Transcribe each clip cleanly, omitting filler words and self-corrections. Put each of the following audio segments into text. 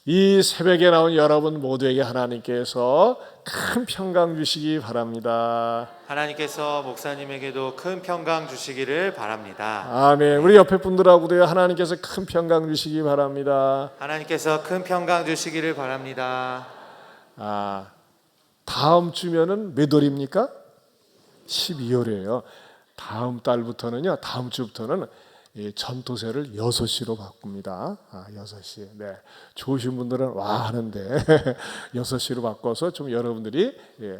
이 새벽에 나온 여러분 모두에게 하나님께서 큰 평강 주시기 바랍니다. 하나님께서 목사님에게도 큰 평강 주시기를 바랍니다. 아멘. 우리 옆에 분들하고도 하나님께서 큰 평강 주시기 바랍니다. 하나님께서 큰 평강 주시기를 바랍니다. 다음 주면은 몇 월입니까? 12월이에요. 다음 달부터는요, 다음 주부터는 이 전도세를 6시로 바꿉니다. 6시. 네. 좋으신 분들은 와 하는데 6시로 바꿔서 좀 여러분들이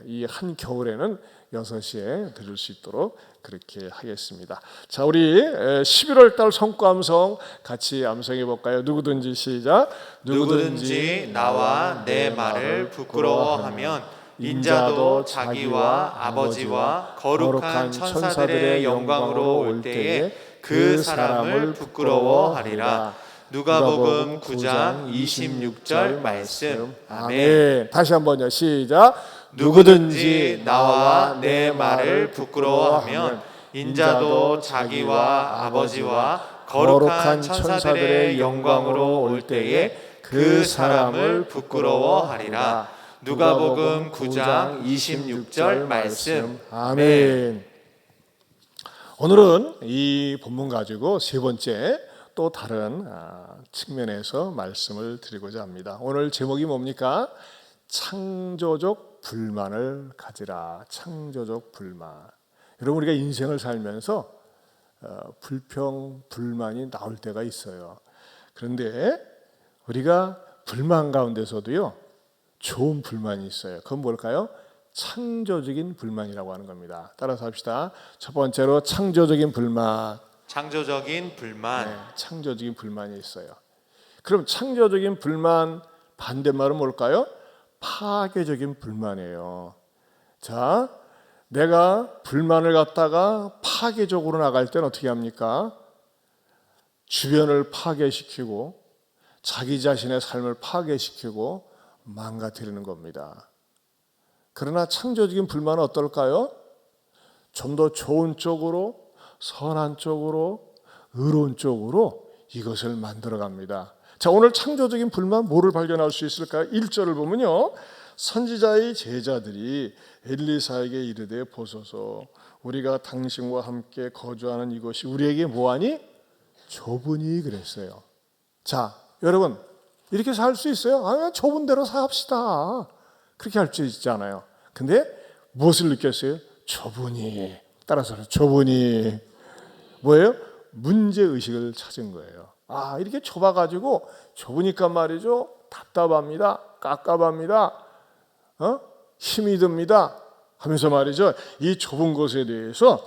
이 한겨울에는 6시에 들을 수 있도록 그렇게 하겠습니다. 자, 우리 11월 달 성과암송 같이 암송해 볼까요? 누구든지 시작. 누구든지 나와 내 말을 부끄러워하면 인자도 자기와 아버지와 거룩한 천사들의 영광으로 올 때에 그 사람을 부끄러워하리라. 누가복음 9장 26절 말씀. 아멘. 다시 한번요. 시작. 누구든지 나와 내 말을 부끄러워하면 인자도 자기와 아버지와 거룩한 천사들의 영광으로 올 때에 그 사람을 부끄러워하리라. 누가복음 9장 26절 말씀. 아멘. 오늘은 이 본문 가지고 세 번째 또 다른 측면에서 말씀을 드리고자 합니다. 오늘 제목이 뭡니까? 창조적 불만을 가지라. 창조적 불만. 여러분, 우리가 인생을 살면서 불평, 불만이 나올 때가 있어요. 그런데 우리가 불만 가운데서도요, 좋은 불만이 있어요. 그건 뭘까요? 창조적인 불만이라고 하는 겁니다. 따라서 합시다. 첫 번째로 창조적인 불만. 창조적인 불만. 네, 창조적인 불만이 있어요. 그럼 창조적인 불만 반대말은 뭘까요? 파괴적인 불만이에요. 자, 내가 불만을 갖다가 파괴적으로 나갈 때는 어떻게 합니까? 주변을 파괴시키고 자기 자신의 삶을 파괴시키고 망가뜨리는 겁니다. 그러나 창조적인 불만은 어떨까요? 좀 더 좋은 쪽으로, 선한 쪽으로, 의로운 쪽으로 이것을 만들어갑니다. 자, 오늘 창조적인 불만 뭐를 발견할 수 있을까요? 1절을 보면요, 선지자의 제자들이 엘리사에게 이르되 보소서 우리가 당신과 함께 거주하는 이곳이 우리에게 뭐하니? 좁으니 그랬어요. 자, 여러분 이렇게 살 수 있어요? 좁은 대로 삽시다. 그렇게 할 수 있잖아요. 근데 무엇을 느꼈어요? 좁으니. 따라서 좁으니 뭐예요? 문제의식을 찾은 거예요. 이렇게 좁아가지고 좁으니까 말이죠, 답답합니다. 깝깝합니다. 힘이 듭니다 하면서 말이죠, 이 좁은 곳에 대해서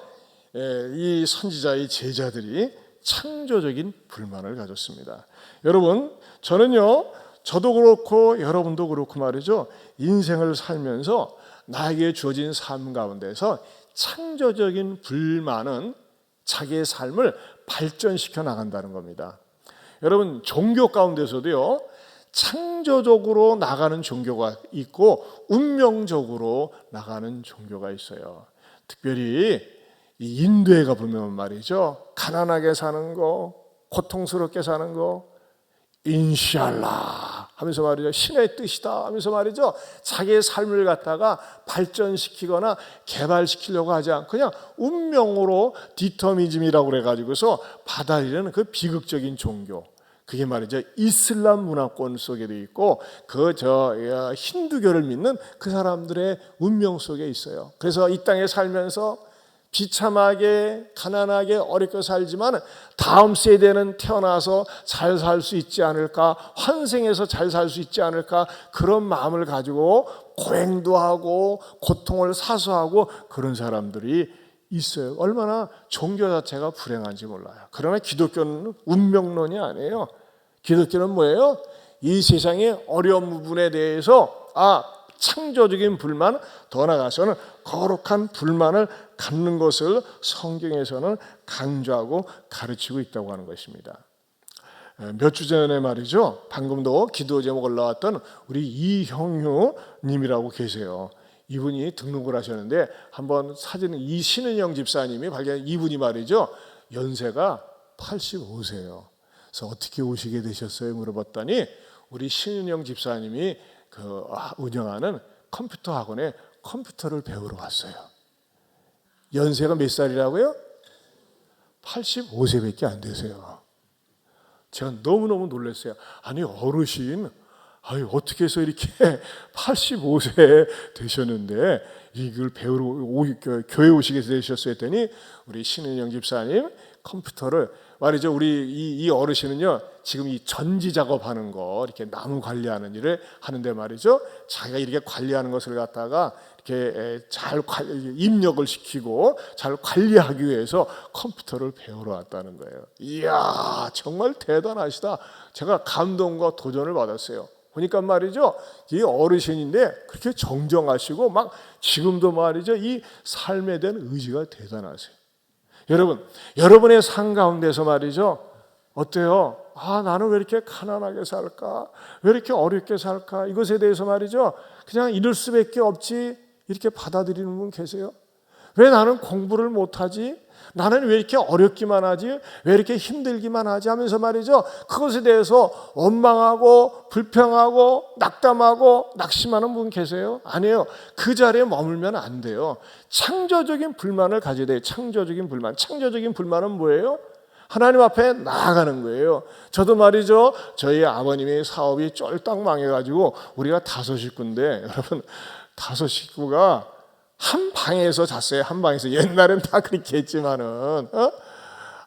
이 선지자의 제자들이 창조적인 불만을 가졌습니다. 여러분, 저도 그렇고 여러분도 그렇고 말이죠, 인생을 살면서 나에게 주어진 삶 가운데서 창조적인 불만은 자기의 삶을 발전시켜 나간다는 겁니다. 여러분, 종교 가운데서도요, 창조적으로 나가는 종교가 있고 운명적으로 나가는 종교가 있어요. 특별히 이 인도에 가보면 말이죠, 가난하게 사는 거, 고통스럽게 사는 거, 인샬라 하면서 말이죠, 신의 뜻이다 하면서 말이죠, 자기의 삶을 갖다가 발전시키거나 개발시키려고 하지 않고 그냥 운명으로 디터미즘이라고 그래가지고서 받아들이는 그 비극적인 종교, 그게 말이죠 이슬람 문화권 속에도 있고 힌두교를 믿는 그 사람들의 운명 속에 있어요. 그래서 이 땅에 살면서 비참하게 가난하게 어렵게 살지만 다음 세대는 태어나서 잘 살 수 있지 않을까, 환생해서 잘 살 수 있지 않을까, 그런 마음을 가지고 고행도 하고 고통을 사수하고 그런 사람들이 있어요. 얼마나 종교 자체가 불행한지 몰라요. 그러나 기독교는 운명론이 아니에요. 기독교는 뭐예요? 이 세상의 어려운 부분에 대해서 창조적인 불만, 더 나아가서는 거룩한 불만을 갖는 것을 성경에서는 강조하고 가르치고 있다고 하는 것입니다. 몇 주 전에 말이죠, 방금도 기도 제목 올라왔던 우리 이형유 님이라고 계세요. 이분이 등록을 하셨는데 한번 사진은 이신은영 집사님이 발견한 이분이 말이죠, 연세가 85세예요. 그래서 어떻게 오시게 되셨어요? 물어봤더니 우리 신은영 집사님이 운영하는 컴퓨터 학원에 컴퓨터를 배우러 왔어요. 연세가 몇 살이라고요? 85세밖에 안 되세요. 제가 너무너무 놀랐어요. 아니 어르신, 어떻게 해서 이렇게 85세 되셨는데 이걸 배우러 교회 오시게 되셨어요 했더니 우리 신은영 집사님 컴퓨터를 말이죠. 우리 이 어르신은요 지금 이 전지 작업하는 거 이렇게 나무 관리하는 일을 하는데 말이죠. 자기가 이렇게 관리하는 것을 갖다가 이렇게 잘 입력을 시키고 잘 관리하기 위해서 컴퓨터를 배우러 왔다는 거예요. 이야 정말 대단하시다. 제가 감동과 도전을 받았어요. 보니까 말이죠, 이 어르신인데 그렇게 정정하시고 막 지금도 말이죠, 이 삶에 대한 의지가 대단하세요. 여러분, 여러분의 삶 가운데서 말이죠, 어때요? 나는 왜 이렇게 가난하게 살까? 왜 이렇게 어렵게 살까? 이것에 대해서 말이죠, 그냥 이럴 수밖에 없지 이렇게 받아들이는 분 계세요? 왜 나는 공부를 못하지? 나는 왜 이렇게 어렵기만 하지? 왜 이렇게 힘들기만 하지? 하면서 말이죠. 그것에 대해서 원망하고 불평하고 낙담하고 낙심하는 분 계세요? 아니에요. 그 자리에 머물면 안 돼요. 창조적인 불만을 가져야 돼요. 창조적인 불만. 창조적인 불만은 뭐예요? 하나님 앞에 나아가는 거예요. 저도 말이죠. 저희 아버님의 사업이 쫄딱 망해가지고 우리가 5 식구인데 여러분 5 식구가 한 방에서 잤어요. 한 방에서. 옛날엔 다 그렇게 했지만은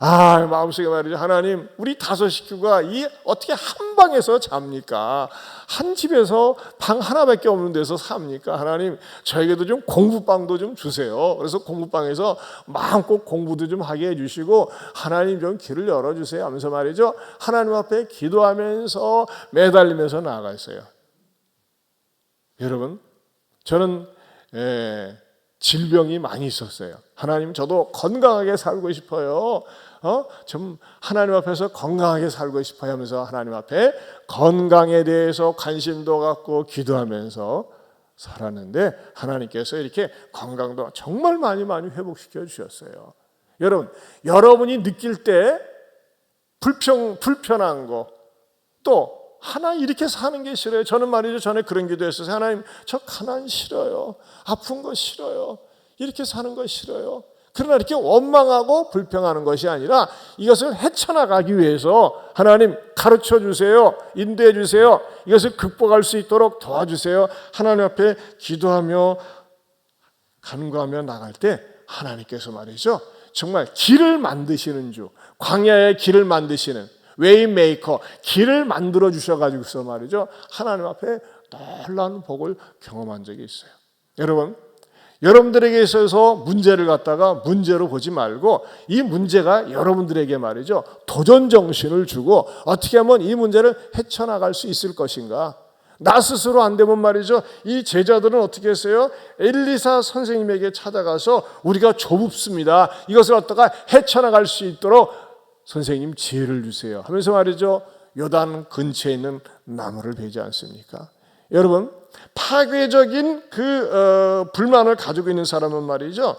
마음속에 말이죠. 하나님 우리 5 식구가 어떻게 한 방에서 잡니까? 한 집에서 방 하나밖에 없는 데서 삽니까? 하나님 저에게도 좀 공부방도 좀 주세요. 그래서 공부방에서 마음껏 공부도 좀 하게 해주시고 하나님 좀 길을 열어주세요 하면서 말이죠. 하나님 앞에 기도하면서 매달리면서 나아갔어요. 여러분 저는 질병이 많이 있었어요. 하나님 저도 건강하게 살고 싶어요. 좀 하나님 앞에서 건강하게 살고 싶어요 하면서 하나님 앞에 건강에 대해서 관심도 갖고 기도하면서 살았는데 하나님께서 이렇게 건강도 정말 많이 회복시켜 주셨어요. 여러분, 여러분이 느낄 때 불편한 거 또 하나님 이렇게 사는 게 싫어요. 저는 말이죠. 전에 그런 기도했어요. 하나님 저 가난 싫어요. 아픈 거 싫어요. 이렇게 사는 거 싫어요. 그러나 이렇게 원망하고 불평하는 것이 아니라 이것을 헤쳐나가기 위해서 하나님 가르쳐 주세요. 인도해 주세요. 이것을 극복할 수 있도록 도와주세요. 하나님 앞에 기도하며 간구하며 나갈 때 하나님께서 말이죠. 정말 길을 만드시는 주, 광야의 길을 만드시는 웨이메이커, 길을 만들어 주셔가지고서 말이죠. 하나님 앞에 놀라운 복을 경험한 적이 있어요. 여러분, 여러분들에게 있어서 문제를 갖다가 문제로 보지 말고 이 문제가 여러분들에게 말이죠. 도전 정신을 주고 어떻게 하면 이 문제를 헤쳐나갈 수 있을 것인가. 나 스스로 안 되면 말이죠. 이 제자들은 어떻게 했어요? 엘리사 선생님에게 찾아가서 우리가 좁습니다. 이것을 어떻게 헤쳐나갈 수 있도록 선생님 지혜를 주세요 하면서 말이죠. 요단 근처에 있는 나무를 베지 않습니까? 여러분, 파괴적인 불만을 가지고 있는 사람은 말이죠.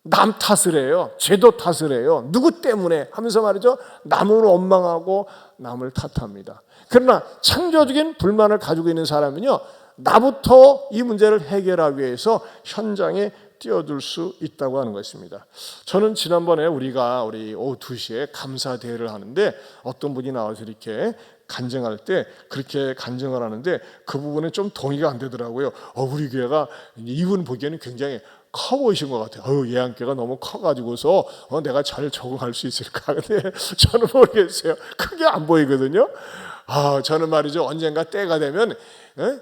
남 탓을 해요. 제도 탓을 해요. 누구 때문에 하면서 말이죠. 남을 원망하고 남을 탓합니다. 그러나 창조적인 불만을 가지고 있는 사람은요. 나부터 이 문제를 해결하기 위해서 현장에 뛰어들 수 있다고 하는 것입니다. 저는 지난번에 우리 오후 2시에 감사 대회를 하는데 어떤 분이 나와서 이렇게 간증할 때 그렇게 간증을 하는데 그 부분은 좀 동의가 안 되더라고요. 우리 교회가 이분 보기에는 굉장히 커 보이신 것 같아요. 예안교회가 너무 커가지고서 내가 잘 적응할 수 있을까? 근데 저는 모르겠어요. 크게 안 보이거든요. 저는 말이죠. 언젠가 때가 되면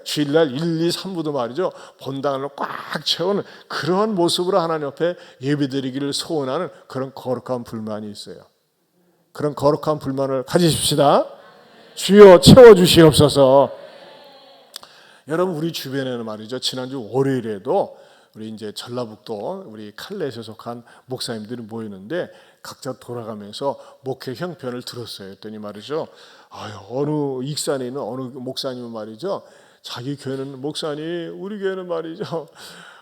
주일날 1, 2, 3부도 말이죠. 본당을 꽉 채우는 그런 모습으로 하나님 앞에 예배드리기를 소원하는 그런 거룩한 불만이 있어요. 그런 거룩한 불만을 가지십시다. 주여 채워주시옵소서. 여러분 우리 주변에는 말이죠. 지난주 월요일에도 우리 이제 전라북도 우리 칼렛에 속한 목사님들이 모이는데 각자 돌아가면서 목회 형편을 들었어요. 했더니 말이죠. 어느 익산에 있는 어느 목사님은 말이죠. 자기 교회는 목사님, 우리 교회는 말이죠.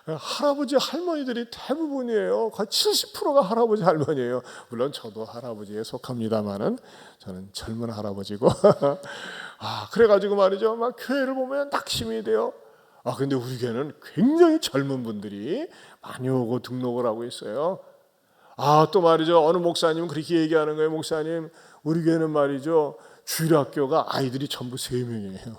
할아버지 할머니들이 대부분이에요. 거의 70%가 할아버지 할머니예요. 물론 저도 할아버지에 속합니다만은 저는 젊은 할아버지고 그래가지고 말이죠. 막 교회를 보면 낙심이 돼요. 근데 우리 교회는 굉장히 젊은 분들이 많이 오고 등록을 하고 있어요. 또 말이죠. 어느 목사님은 그렇게 얘기하는 거예요. 목사님, 우리 교회는 말이죠. 주일학교가 아이들이 전부 3명이에요.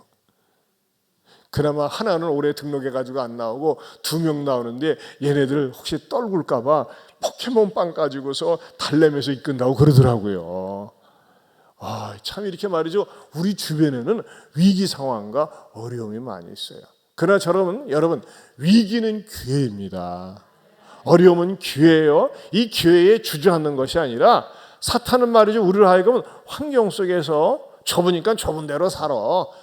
그나마 하나는 올해 등록해가지고 안 나오고 2명 나오는데 얘네들 혹시 떨굴까봐 포켓몬빵 가지고서 달래면서 이끈다고 그러더라고요. 참 이렇게 말이죠. 우리 주변에는 위기 상황과 어려움이 많이 있어요. 그러나 여러분 위기는 기회입니다. 어려움은 기회예요. 이 기회에 주저앉는 것이 아니라 사탄은 말이죠. 우리를 하여금 환경 속에서 좁으니까 좁은 대로 살아.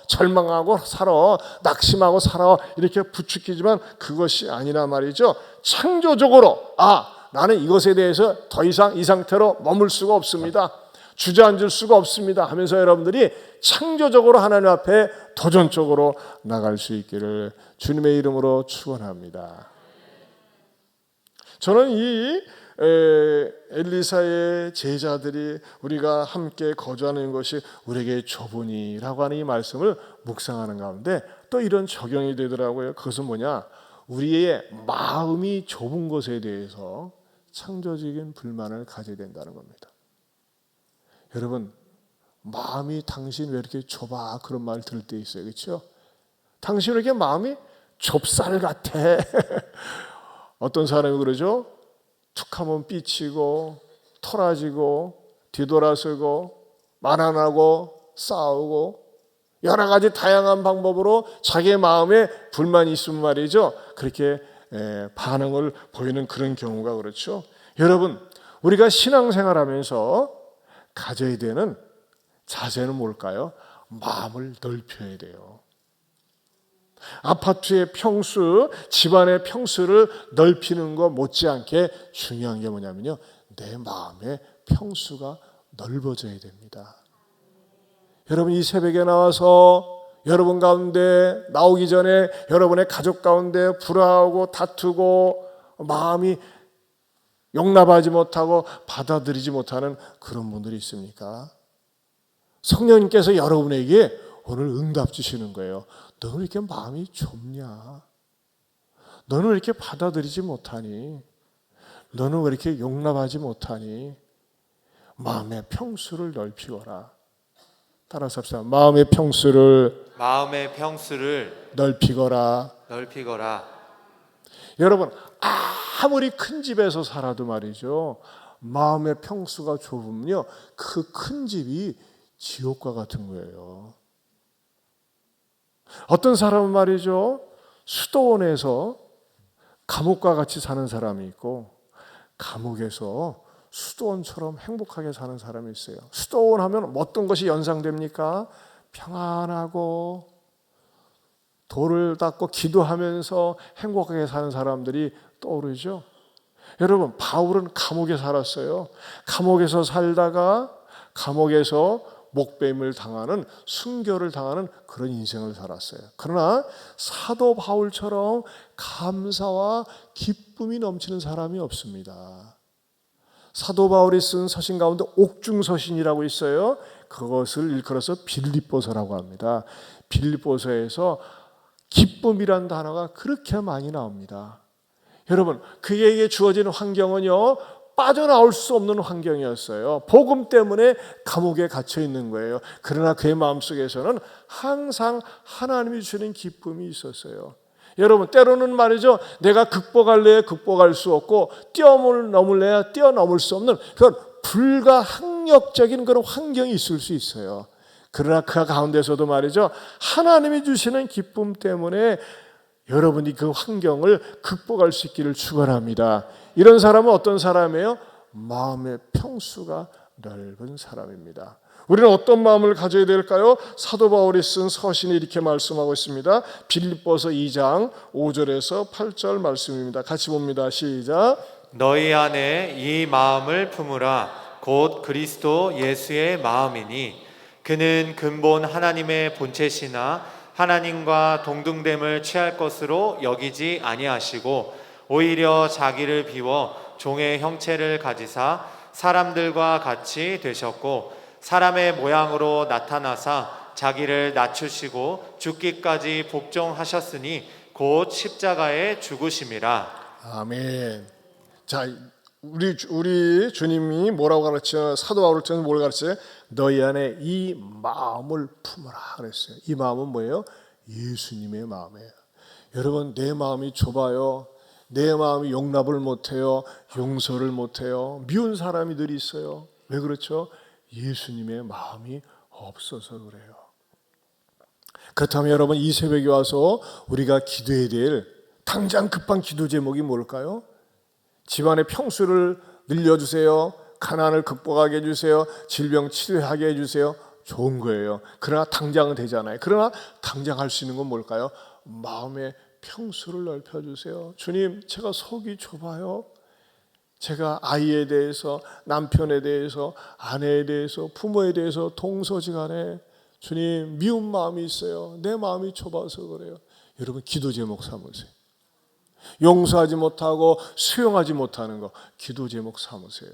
절망하고 살아. 낙심하고 살아. 이렇게 부추기지만 그것이 아니라 말이죠. 창조적으로 나는 이것에 대해서 더 이상 이 상태로 머물 수가 없습니다. 주저앉을 수가 없습니다 하면서 여러분들이 창조적으로 하나님 앞에 도전적으로 나갈 수 있기를 주님의 이름으로 축원합니다. 저는 이 엘리사의 제자들이 우리가 함께 거주하는 것이 우리에게 좁으니라고 하는 이 말씀을 묵상하는 가운데 또 이런 적용이 되더라고요. 그것은 뭐냐? 우리의 마음이 좁은 것에 대해서 창조적인 불만을 가져야 된다는 겁니다. 여러분, 마음이 당신 왜 이렇게 좁아? 그런 말 들을 때 있어요. 그렇죠? 당신 왜 이렇게 마음이 좁쌀 같아? 어떤 사람이 그러죠? 툭하면 삐치고 토라지고 뒤돌아서고 말 안 하고 싸우고 여러 가지 다양한 방법으로 자기의 마음에 불만이 있으면 말이죠. 그렇게 반응을 보이는 그런 경우가 그렇죠. 여러분, 우리가 신앙생활하면서 가져야 되는 자세는 뭘까요? 마음을 넓혀야 돼요. 아파트의 평수, 집안의 평수를 넓히는 것 못지않게 중요한 게 뭐냐면요. 내 마음의 평수가 넓어져야 됩니다. 여러분, 이 새벽에 나와서 여러분 가운데 나오기 전에 여러분의 가족 가운데 불화하고 다투고 마음이 용납하지 못하고 받아들이지 못하는 그런 분들이 있습니까? 성령님께서 여러분에게 오늘 응답 주시는 거예요. 너는 왜 이렇게 마음이 좁냐? 너는 왜 이렇게 받아들이지 못하니? 너는 왜 이렇게 용납하지 못하니? 마음의 평수를 넓히거라. 따라서 합시다. 마음의 평수를 넓히거라. 여러분, 아무리 큰 집에서 살아도 말이죠. 마음의 평수가 좁으면요. 그 큰 집이 지옥과 같은 거예요. 어떤 사람은 말이죠. 수도원에서 감옥과 같이 사는 사람이 있고 감옥에서 수도원처럼 행복하게 사는 사람이 있어요. 수도원 하면 어떤 것이 연상됩니까? 평안하고 돌을 닦고 기도하면서 행복하게 사는 사람들이 떠오르죠. 여러분, 바울은 감옥에 살았어요. 감옥에서 살다가 감옥에서 목배임을 당하는, 순교를 당하는 그런 인생을 살았어요. 그러나 사도 바울처럼 감사와 기쁨이 넘치는 사람이 없습니다. 사도 바울이 쓴 서신 가운데 옥중서신이라고 있어요. 그것을 일컬어서 빌립보서라고 합니다. 빌립보서에서 기쁨이란 단어가 그렇게 많이 나옵니다. 여러분, 그에게 주어진 환경은요, 빠져나올 수 없는 환경이었어요. 복음 때문에 감옥에 갇혀 있는 거예요. 그러나 그의 마음속에서는 항상 하나님이 주시는 기쁨이 있었어요. 여러분, 때로는 말이죠, 내가 극복할래야 극복할 수 없고 뛰어넘을래야 뛰어넘을 수 없는 그런 불가항력적인 그런 환경이 있을 수 있어요. 그러나 그 가운데서도 말이죠, 하나님이 주시는 기쁨 때문에 여러분이 그 환경을 극복할 수 있기를 축원합니다. 이런 사람은 어떤 사람이에요? 마음의 평수가 넓은 사람입니다. 우리는 어떤 마음을 가져야 될까요? 사도 바울이 쓴 서신이 이렇게 말씀하고 있습니다. 빌립보서 2장 5절에서 8절 말씀입니다. 같이 봅니다. 시작. 너희 안에 이 마음을 품으라. 곧 그리스도 예수의 마음이니 그는 근본 하나님의 본체시나 하나님과 동등됨을 취할 것으로 여기지 아니하시고 오히려 자기를 비워 종의 형체를 가지사 사람들과 같이 되셨고 사람의 모양으로 나타나사 자기를 낮추시고 죽기까지 복종하셨으니 곧 십자가에 죽으심이라. 아멘. 자, 우리 주님이 뭐라고 가르쳐? 사도 바울을 통해서 뭘 가르쳐요? 너희 안에 이 마음을 품어라 그랬어요. 이 마음은 뭐예요? 예수님의 마음이에요. 여러분, 내 마음이 좁아요. 내 마음이 용납을 못해요. 용서를 못해요. 미운 사람이 늘 있어요. 왜 그렇죠? 예수님의 마음이 없어서 그래요. 그렇다면 여러분, 이 새벽에 와서 우리가 기도해야 될 당장 급한 기도 제목이 뭘까요? 집안의 평수를 늘려주세요. 가난을 극복하게 해주세요. 질병 치료하게 해주세요. 좋은 거예요. 그러나 당장은 되잖아요. 그러나 당장 할 수 있는 건 뭘까요? 마음의 평수를 넓혀주세요. 주님, 제가 속이 좁아요. 제가 아이에 대해서, 남편에 대해서, 아내에 대해서, 부모에 대해서 동서지간에 주님 미운 마음이 있어요. 내 마음이 좁아서 그래요. 여러분, 기도 제목 삼으세요. 용서하지 못하고 수용하지 못하는 거 기도 제목 삼으세요.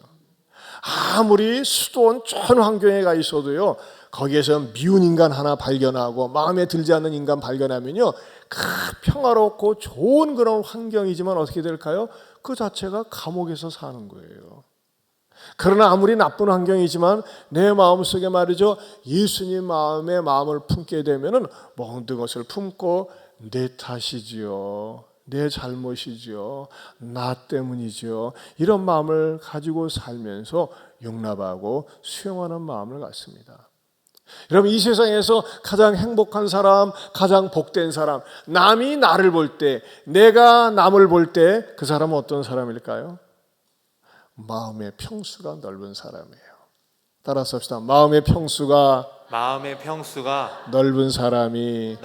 아무리 수도원 좋은 환경에 가 있어도요, 거기에서 미운 인간 하나 발견하고 마음에 들지 않는 인간 발견하면요, 평화롭고 좋은 그런 환경이지만 어떻게 될까요? 그 자체가 감옥에서 사는 거예요. 그러나 아무리 나쁜 환경이지만 내 마음속에 말이죠, 예수님 마음에 마음을 품게 되면은 모든 것을 품고 내 탓이지요, 내 잘못이지요, 나 때문이지요, 이런 마음을 가지고 살면서 용납하고 수용하는 마음을 갖습니다. 여러분, 이 세상에서 가장 행복한 사람, 가장 복된 사람, 남이 나를 볼 때, 내가 남을 볼 때 그 사람은 어떤 사람일까요? 마음의 평수가 넓은 사람이에요. 따라서 합시다. 마음의 평수가 넓은 사람이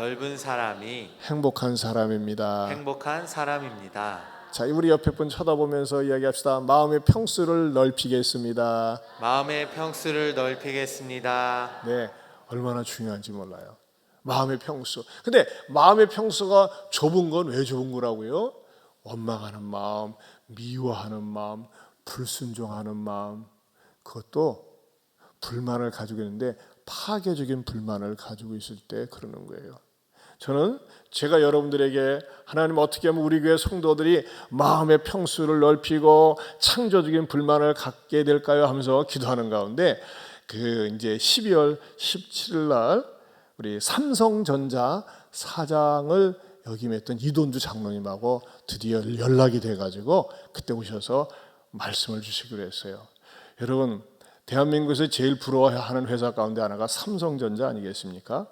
행복한 사람입니다. 행복한 사람입니다. 자, 우리 옆에 분 쳐다보면서 이야기합시다. 마음의 평수를 넓히겠습니다. 마음의 평수를 넓히겠습니다. 네, 얼마나 중요한지 몰라요. 마음의 평수. 근데 마음의 평수가 좁은 건 왜 좁은 거라고요? 원망하는 마음, 미워하는 마음, 불순종하는 마음, 그것도 불만을 가지고 있는데 파괴적인 불만을 가지고 있을 때 그러는 거예요. 저는 제가 여러분들에게 하나님 어떻게 하면 우리 교회 성도들이 마음의 평수를 넓히고 창조적인 불만을 갖게 될까요? 하면서 기도하는 가운데 이제 12월 17일 날 우리 삼성전자 사장을 역임했던 이돈주 장로님하고 드디어 연락이 돼가지고 그때 오셔서 말씀을 주시기로 했어요. 여러분, 대한민국에서 제일 부러워하는 회사 가운데 하나가 삼성전자 아니겠습니까?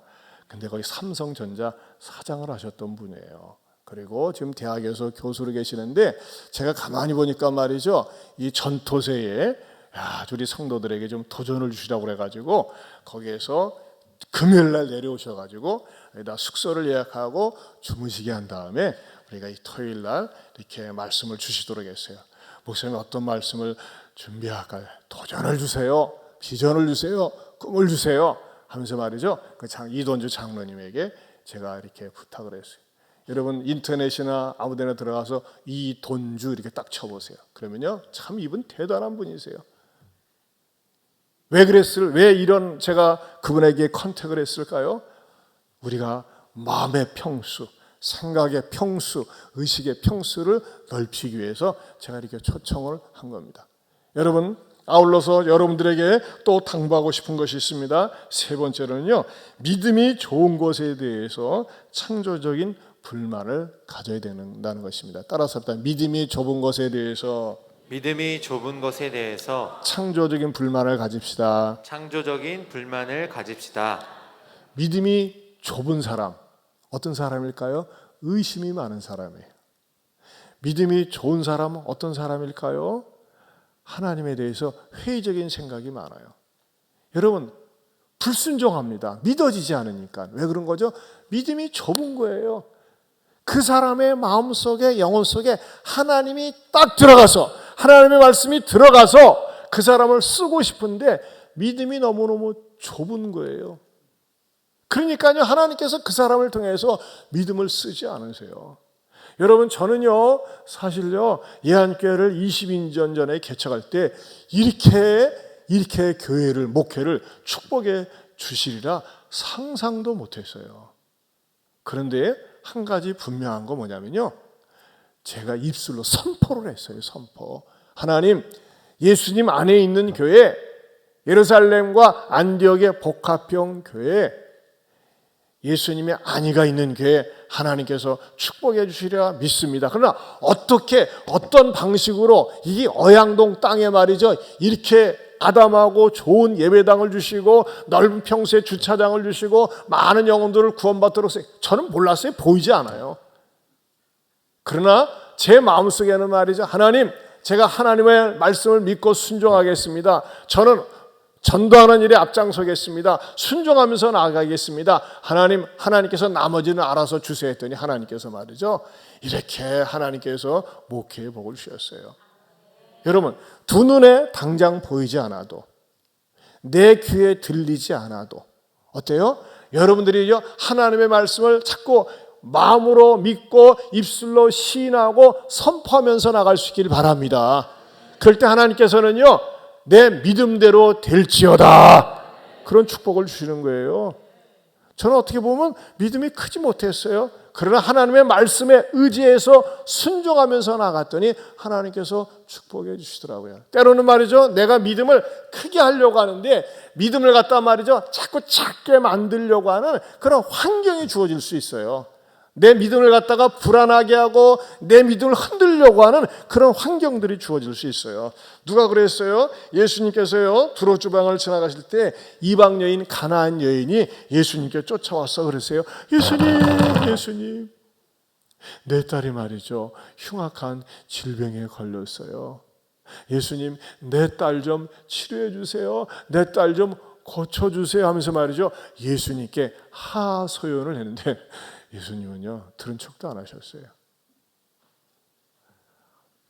근데 거기 삼성전자 사장을 하셨던 분이에요. 그리고 지금 대학에서 교수로 계시는데 제가 가만히 보니까 말이죠, 이 전토세에 우리 성도들에게 좀 도전을 주시라고 그래가지고 거기에서 금요일날 내려오셔가지고 여기다 숙소를 예약하고 주무시게 한 다음에 우리가 이 토요일날 이렇게 말씀을 주시도록 했어요. 목사님 어떤 말씀을 준비할까요? 도전을 주세요, 비전을 주세요, 꿈을 주세요 하면서 말이죠, 그 이돈주 장로님에게 제가 이렇게 부탁을 했어요. 여러분, 인터넷이나 아무데나 들어가서 이돈주 이렇게 딱 쳐보세요. 그러면요, 참 이분 대단한 분이세요. 왜 이런 제가 그분에게 컨택을 했을까요? 우리가 마음의 평수, 생각의 평수, 의식의 평수를 넓히기 위해서 제가 이렇게 초청을 한 겁니다. 여러분, 아울러서 여러분들에게 또 당부하고 싶은 것이 있습니다. 세 번째로는요, 믿음이 좋은 것에 대해서 창조적인 불만을 가져야 된다는 것입니다. 따라서 믿음이 좁은 것에 대해서 창조적인 불만을 가집시다. 믿음이 좁은 사람, 어떤 사람일까요? 의심이 많은 사람이에요. 믿음이 좋은 사람은 어떤 사람일까요? 하나님에 대해서 회의적인 생각이 많아요. 여러분, 불순종합니다. 믿어지지 않으니까. 왜 그런 거죠? 믿음이 좁은 거예요. 그 사람의 마음속에, 영혼 속에 하나님이 딱 들어가서, 하나님의 말씀이 들어가서 그 사람을 쓰고 싶은데 믿음이 너무너무 좁은 거예요. 그러니까요, 하나님께서 그 사람을 통해서 믿음을 쓰지 않으세요. 여러분, 저는요, 사실요, 예한교회를 20년 전에 개척할 때 이렇게 교회를, 목회를 축복해 주시리라 상상도 못했어요. 그런데 한 가지 분명한 거 뭐냐면요, 제가 입술로 선포를 했어요. 선포. 하나님, 예수님 안에 있는 교회, 예루살렘과 안디옥의 복합형 교회, 예수님의 안위가 있는 교회 하나님께서 축복해 주시리라 믿습니다. 그러나 어떤 방식으로 이 어양동 땅에 말이죠, 이렇게 아담하고 좋은 예배당을 주시고 넓은 평수의 주차장을 주시고 많은 영혼들을 구원받도록, 저는 몰랐어요. 보이지 않아요. 그러나 제 마음속에는 말이죠, 하나님, 제가 하나님의 말씀을 믿고 순종하겠습니다. 저는 전도하는 일에 앞장서겠습니다. 순종하면서 나아가겠습니다. 하나님께서 나머지는 알아서 주세요 했더니 하나님께서 말이죠, 이렇게 하나님께서 목회의 복을 주셨어요. 여러분, 두 눈에 당장 보이지 않아도, 내 귀에 들리지 않아도 어때요? 여러분들이 하나님의 말씀을 자꾸 마음으로 믿고 입술로 시인하고 선포하면서 나갈 수 있기를 바랍니다. 그럴 때 하나님께서는요, 내 믿음대로 될지어다, 그런 축복을 주시는 거예요. 저는 어떻게 보면 믿음이 크지 못했어요. 그러나 하나님의 말씀에 의지해서 순종하면서 나갔더니 하나님께서 축복해 주시더라고요. 때로는 말이죠, 내가 믿음을 크게 하려고 하는데 믿음을 갖다 말이죠, 자꾸 작게 만들려고 하는 그런 환경이 주어질 수 있어요. 내 믿음을 갖다가 불안하게 하고 내 믿음을 흔들려고 하는 그런 환경들이 주어질 수 있어요. 누가 그랬어요? 예수님께서요, 두로 주방을 지나가실 때 이방 여인, 가나안 여인이 예수님께 쫓아와서 그랬어요. 예수님, 내 딸이 말이죠, 흉악한 질병에 걸렸어요. 예수님, 내 딸 좀 치료해 주세요. 내 딸 좀 고쳐주세요 하면서 말이죠, 예수님께 하소연을 했는데 예수님은요, 들은 척도 안 하셨어요.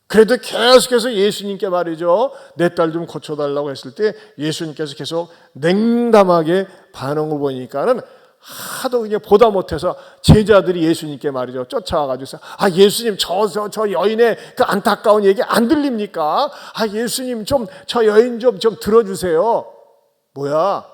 그래도 계속해서 예수님께 말이죠, 내 딸 좀 고쳐달라고 했을 때 예수님께서 계속 냉담하게 반응을 보니까는 하도 그냥 보다 못해서 제자들이 예수님께 말이죠, 쫓아와가지고, 예수님, 저 여인의 그 안타까운 얘기 안 들립니까? 예수님, 저 여인 좀 들어주세요. 뭐야?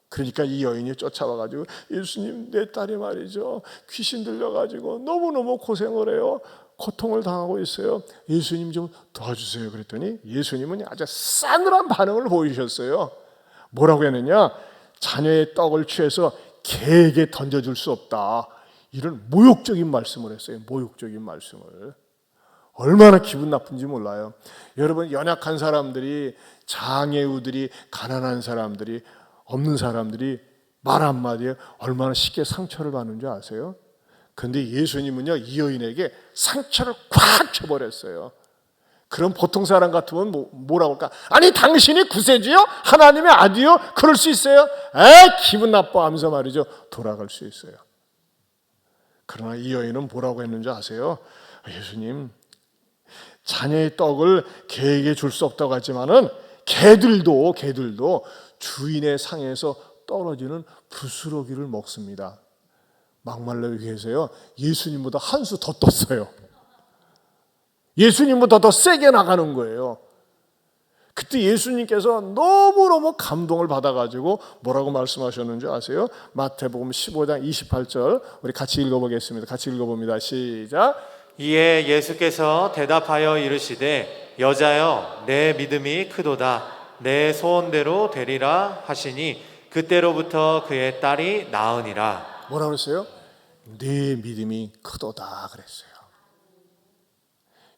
그러니까 이 여인이 쫓아와가지고, 예수님, 내 딸이 말이죠, 귀신 들려가지고 너무너무 고생을 해요. 고통을 당하고 있어요. 예수님 좀 도와주세요. 그랬더니 예수님은 아주 싸늘한 반응을 보이셨어요. 뭐라고 했느냐? 자녀의 떡을 취해서 개에게 던져줄 수 없다, 이런 모욕적인 말씀을 했어요. 모욕적인 말씀을. 얼마나 기분 나쁜지 몰라요. 여러분, 연약한 사람들이, 장애우들이, 가난한 사람들이, 없는 사람들이 말 한마디에 얼마나 쉽게 상처를 받는 줄 아세요? 그런데 예수님은요, 이 여인에게 상처를 꽉 쳐버렸어요. 그럼 보통 사람 같으면 뭐라고 할까? 아니, 당신이 구세주요? 하나님의 아들이요? 그럴 수 있어요? 기분 나빠 하면서 말이죠, 돌아갈 수 있어요. 그러나 이 여인은 뭐라고 했는지 아세요? 예수님, 자녀의 떡을 개에게 줄 수 없다고 하지만은 개들도 주인의 상에서 떨어지는 부스러기를 먹습니다. 막말로 얘기해서요, 예수님보다 한 수 더 떴어요. 예수님보다 더 세게 나가는 거예요. 그때 예수님께서 너무너무 감동을 받아가지고 뭐라고 말씀하셨는지 아세요? 마태복음 15장 28절, 우리 같이 읽어보겠습니다. 같이 읽어봅니다. 시작. 이에 예수께서 대답하여 이르시되, 여자여, 내 믿음이 크도다. 내 소원대로 되리라 하시니 그때로부터 그의 딸이 나으니라. 뭐라고 했어요? 내 믿음이 크도다 그랬어요.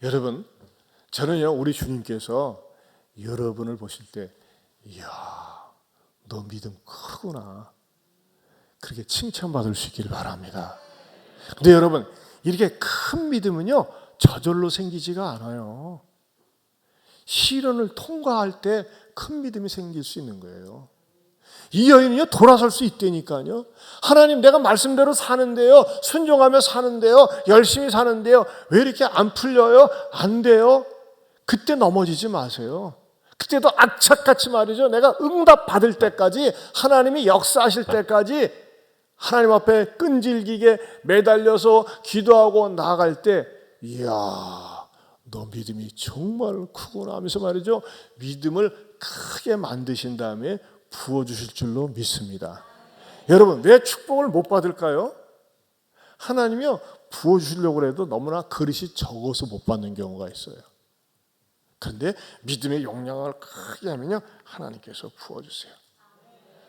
여러분, 저는요, 우리 주님께서 여러분을 보실 때, 이야, 너 믿음 크구나, 그렇게 칭찬받을 수 있기를 바랍니다. 근데 여러분, 이렇게 큰 믿음은요, 저절로 생기지가 않아요. 시련을 통과할 때 큰 믿음이 생길 수 있는 거예요. 이 여인은요, 돌아설 수 있다니까요. 하나님, 내가 말씀대로 사는데요, 순종하며 사는데요, 열심히 사는데요, 왜 이렇게 안 풀려요? 안 돼요? 그때 넘어지지 마세요. 그때도 악착같이 말이죠, 내가 응답 받을 때까지, 하나님이 역사하실 때까지 하나님 앞에 끈질기게 매달려서 기도하고 나아갈 때, 이야, 너 믿음이 정말 크구나 하면서 말이죠, 믿음을 크게 만드신 다음에 부어주실 줄로 믿습니다. 여러분, 왜 축복을 못 받을까요? 하나님이요, 부어주시려고 해도 너무나 그릇이 적어서 못 받는 경우가 있어요. 그런데 믿음의 용량을 크게 하면요, 하나님께서 부어주세요.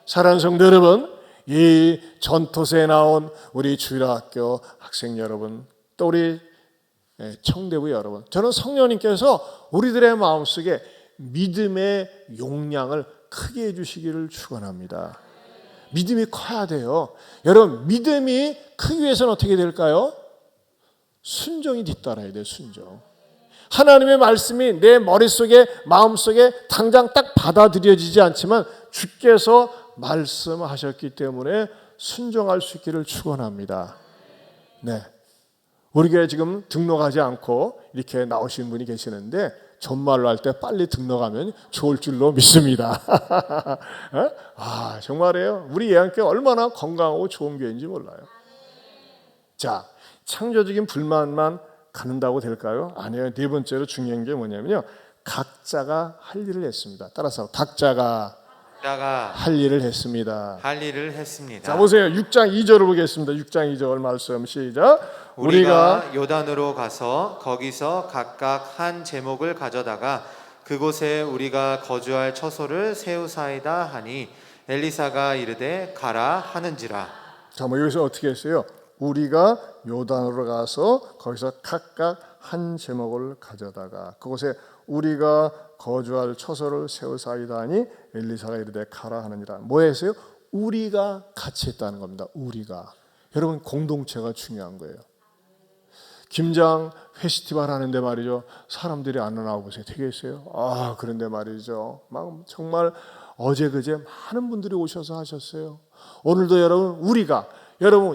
사랑하는 성도 여러분, 이 전토서에 나온 우리 주일학교 학생 여러분, 또 우리 청대부 여러분, 저는 성령님께서 우리들의 마음속에 믿음의 용량을 크게 해주시기를 축원합니다. 믿음이 커야 돼요. 여러분, 믿음이 크기 위해서는 어떻게 될까요? 순종이 뒤따라야 돼요. 순종. 하나님의 말씀이 내 머릿속에 마음속에 당장 딱 받아들여지지 않지만 주께서 말씀하셨기 때문에 순종할 수 있기를 축원합니다. 네, 우리 교회 지금 등록하지 않고 이렇게 나오신 분이 계시는데 정말로 할 때 빨리 등록하면 좋을 줄로 믿습니다. 정말이에요. 우리 예안교회 얼마나 건강하고 좋은 교회인지 몰라요. 자, 창조적인 불만만 갖는다고 될까요? 아니에요. 네 번째로 중요한 게 뭐냐면요, 각자가 할 일을 했습니다. 따라서 각자가 할 일을 했습니다. 자, 보세요. 6장 2절을 보겠습니다. 6장 2절 말씀 시작. 우리가 요단으로 가서 거기서 각각 한 제목을 가져다가 그곳에 우리가 거주할 처소를 세우사이다 하니 엘리사가 이르되 가라 하는지라. 자, 여기서 어떻게 했어요? 우리가 요단으로 가서 거기서 각각 한 제목을 가져다가 그곳에 우리가 거주할 처소를 세우사이다 하니 엘리사가 이르되 가라 하느니라. 뭐 했어요? 우리가 같이 했다는 겁니다. 우리가. 여러분, 공동체가 중요한 거예요. 김장 페스티벌 하는데 말이죠, 사람들이 안 나오고 되겠어요? 그런데 말이죠, 막 정말 어제 그제 많은 분들이 오셔서 하셨어요. 오늘도 여러분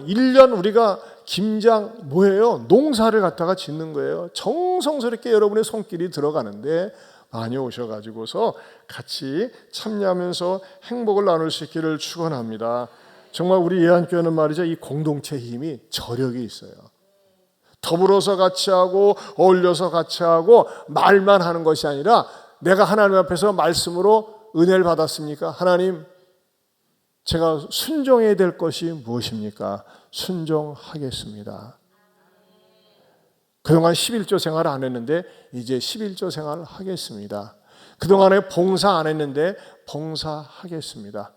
1년 우리가 김장 뭐예요? 농사를 갖다가 짓는 거예요. 정성스럽게 여러분의 손길이 들어가는데 많이 오셔가지고서 같이 참여하면서 행복을 나눌 수 있기를 축원합니다. 정말 우리 예안교회는 말이죠, 이 공동체 힘이 저력이 있어요. 더불어서 같이 하고 어울려서 같이 하고 말만 하는 것이 아니라 내가 하나님 앞에서 말씀으로 은혜를 받았습니까? 하나님, 제가 순종해야 될 것이 무엇입니까? 순종하겠습니다. 그동안 11조 생활을 안 했는데 이제 11조 생활을 하겠습니다. 그동안에 봉사 안 했는데 봉사하겠습니다.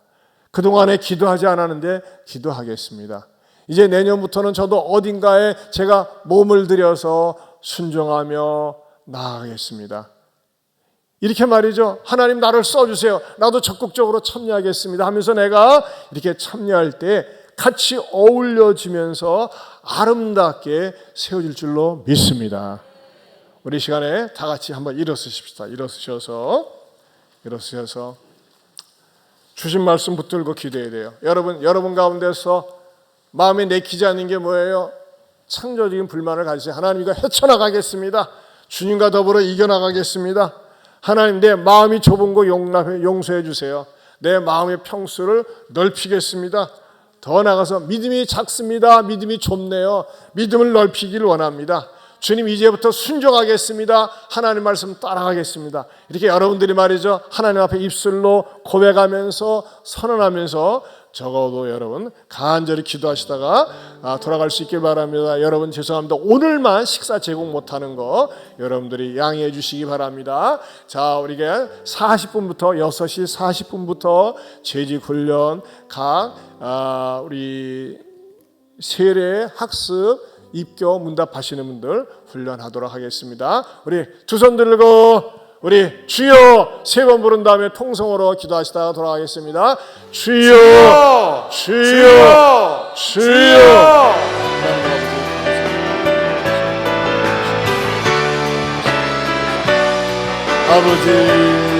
그동안에 기도하지 않았는데 기도하겠습니다. 이제 내년부터는 저도 어딘가에 제가 몸을 들여서 순종하며 나아가겠습니다. 이렇게 말이죠. 하나님, 나를 써주세요. 나도 적극적으로 참여하겠습니다 하면서 내가 이렇게 참여할 때 같이 어울려지면서 아름답게 세워질 줄로 믿습니다. 우리 시간에 다 같이 한번 일어서십시다. 일어서셔서 주신 말씀 붙들고 기도해야 돼요. 여러분 가운데서 마음에 내키지 않는 게 뭐예요? 창조적인 불만을 가지세요. 하나님, 이거 헤쳐나가겠습니다. 주님과 더불어 이겨나가겠습니다. 하나님, 내 마음이 좁은 거 용서해 주세요. 내 마음의 평수를 넓히겠습니다. 더 나아가서 믿음이 작습니다. 믿음이 좁네요. 믿음을 넓히기를 원합니다. 주님, 이제부터 순종하겠습니다. 하나님 말씀 따라가겠습니다. 이렇게 여러분들이 말이죠, 하나님 앞에 입술로 고백하면서 선언하면서 적어도 여러분 간절히 기도하시다가 돌아갈 수 있길 바랍니다. 여러분, 죄송합니다. 오늘만 식사 제공 못하는 거 여러분들이 양해해 주시기 바랍니다. 자, 우리가 40분부터 6시 40분부터 재직 훈련 각 우리 세례 학습 입교 문답하시는 분들 훈련하도록 하겠습니다. 우리 두 손 들고 우리 주여 세 번 부른 다음에 통성으로 기도하시다가 돌아가겠습니다. 주여, 주여, 주여. 아버지.